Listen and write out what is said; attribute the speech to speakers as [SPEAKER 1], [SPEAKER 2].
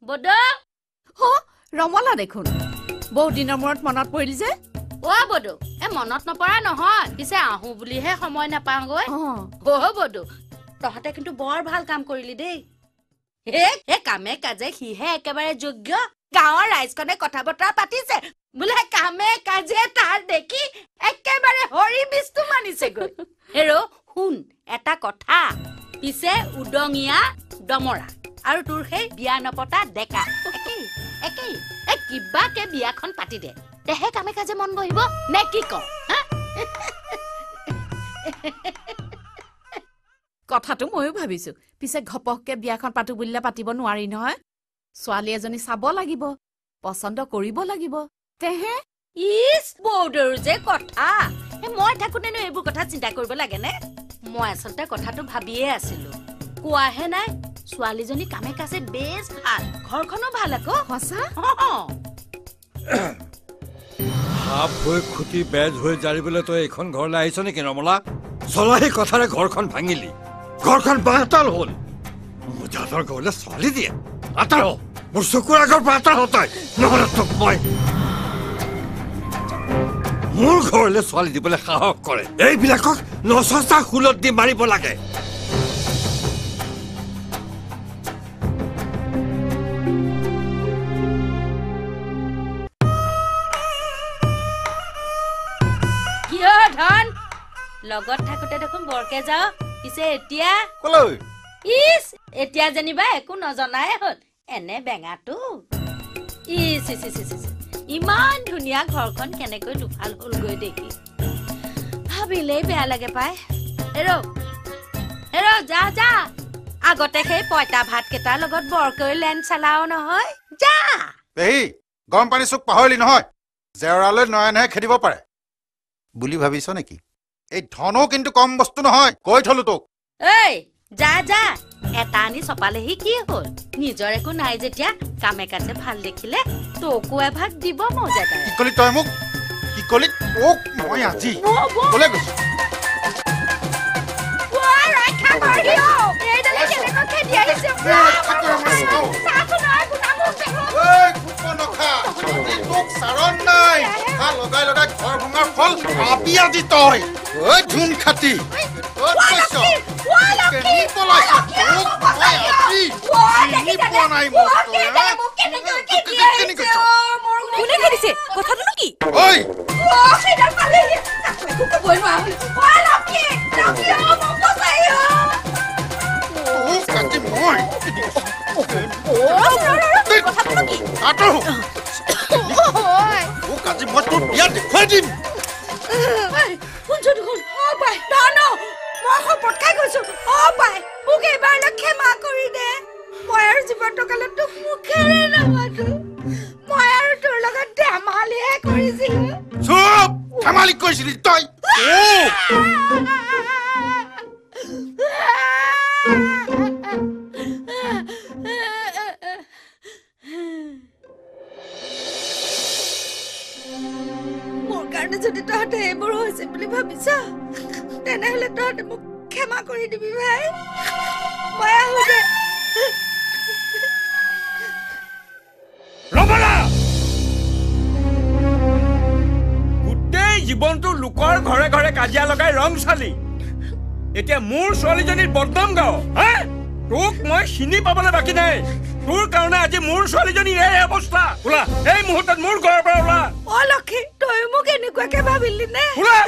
[SPEAKER 1] বডো
[SPEAKER 2] ৰমলা দেখোন বহুত দিনৰ মূৰত মনত পৰিল যে
[SPEAKER 1] বডো মনত নপৰা নহয় পিছে আহো বুলিহে সময় নাপাওঁগৈ বডো তহঁতে কিন্তু বৰ ভাল কাম কৰিলি দেই কামে কাজে সিহে একেবাৰে যোগ্য গাঁৱৰ ৰাইজখনে কথা বতৰা পাতিছে বোলে কামে কাজে তাৰ দেখি একেবাৰে হৰি বিষ্ণু মানিছেগৈ হেৰো শুন এটা কথা পিছে উদঙীয়া ডমৰা আৰু তোৰ সেই বিয়া নপতা ডেকা একেই কিবাকে বিয়াখন পাতি দে তেহে কামে কাজে মন বহিব নে কি ক
[SPEAKER 2] কথাটো ময়ো ভাবিছো পিছে ঘপককে বিয়াখন পাতো বুলিলে পাতিব নোৱাৰি নহয় ছোৱালী এজনী চাব লাগিব পছন্দ কৰিব লাগিব তেহে
[SPEAKER 1] বৌদৰ যে কথা মই থাকোঁতেনো এইবোৰ কথা চিন্তা কৰিব লাগে নে মই আচলতে কথাটো ভাবিয়ে আছিলো কোৱাহে নাই ছোৱালীজনী কামে কাজে বেছ ভাল ঘৰখনো ভাল আকৌ
[SPEAKER 2] সঁচা
[SPEAKER 3] সাপ হৈ খুটি বেজ হৈ জাৰিবলৈ তই এইখন ঘৰলৈ আহিছ নেকি ৰমলা চলাই কথাৰে ঘৰখন ভাঙিলি ঘৰখন বাহতাল হ'ল মুজাদৰ ঘৰলৈ ছোৱালী দিয়ে আঁতৰ মোৰ চকুৰ আগৰ পৰা আঁতৰ হতাই নহ'লে তোক মই মোৰ ঘৰলৈ ছোৱালী দিবলৈ সাহস কৰে এইবিলাকক নচচা শুলত দি মাৰিব লাগে
[SPEAKER 1] লগত থাকোতে দেখোন বৰকে যাও পিছে এতিয়া
[SPEAKER 3] কলৈ
[SPEAKER 1] এতিয়া যেনিবা একো নজনাই হ'ল এনে বেঙাটো ইমান ধুনীয়া ঘৰখন কেনেকৈ দুফাল হ'লগৈ দেখি ভাবিলেই বেয়া লাগে পাই হেৰ যা যা আগতে সেই পইতা ভাত কেইটাৰ লগত বৰকৈ লেন চালাও নহয় যা
[SPEAKER 4] পেহী গৰম পানী চুক পাহৰিলি নহয় জেওৰালৈ নয়নেহে খেদিব পাৰে বুলি ভাবিছ নেকি এই ধনো কিন্তু কম বস্তু নহয় কৈ থলো তোক
[SPEAKER 1] যা যা এটা আনি চপালেহি কি হ'ল নিজৰ একো নাই যেতিয়া কামে কাজে ভাল দেখিলে তোকো এভাগ দিব মজাদাৰ
[SPEAKER 4] কি কলি তই মোক কি কলি তোক মই আজি কলে গৈছো লগাই লগাই ঘৰ ভঙাৰ ফল পাবি আজি তই ধুন খাতি আজি মই তোৰ বিয়া দেখুৱাই দিম
[SPEAKER 1] ক্ষমা কৰি দে মই আৰু জীৱনটো কালে তোক মুখেৰে নামাতো মই আৰু তোৰ লগত ধেমালিহে কৰিছিলো
[SPEAKER 4] চুপ ধেমালি কৰিছিলি তই
[SPEAKER 1] মোৰ কাৰণে যদি তহঁতে এইবোৰ হৈছে বুলি ভাবিছ তেনেহলে তহঁতে মোক ক্ষমা কৰি দিবি ভাই মই আহো দে
[SPEAKER 3] গোটেই জীৱনটো লোকৰ ঘৰে ঘৰে কাজিয়া লগাই ৰং চালি এতিয়া মোৰ ছোৱালীজনীৰ বদনাম গাও তোক মই চিনি পাবলৈ বাকী নাই তোৰ কাৰণে আজি মোৰ ছোৱালীজনীৰ এই অৱস্থা ওলা এই মুহূৰ্তত মোৰ ঘৰৰ পৰা ওলা
[SPEAKER 1] লক্ষী তই মোক এনেকুৱাকে ভাবিলি নে
[SPEAKER 3] ওলা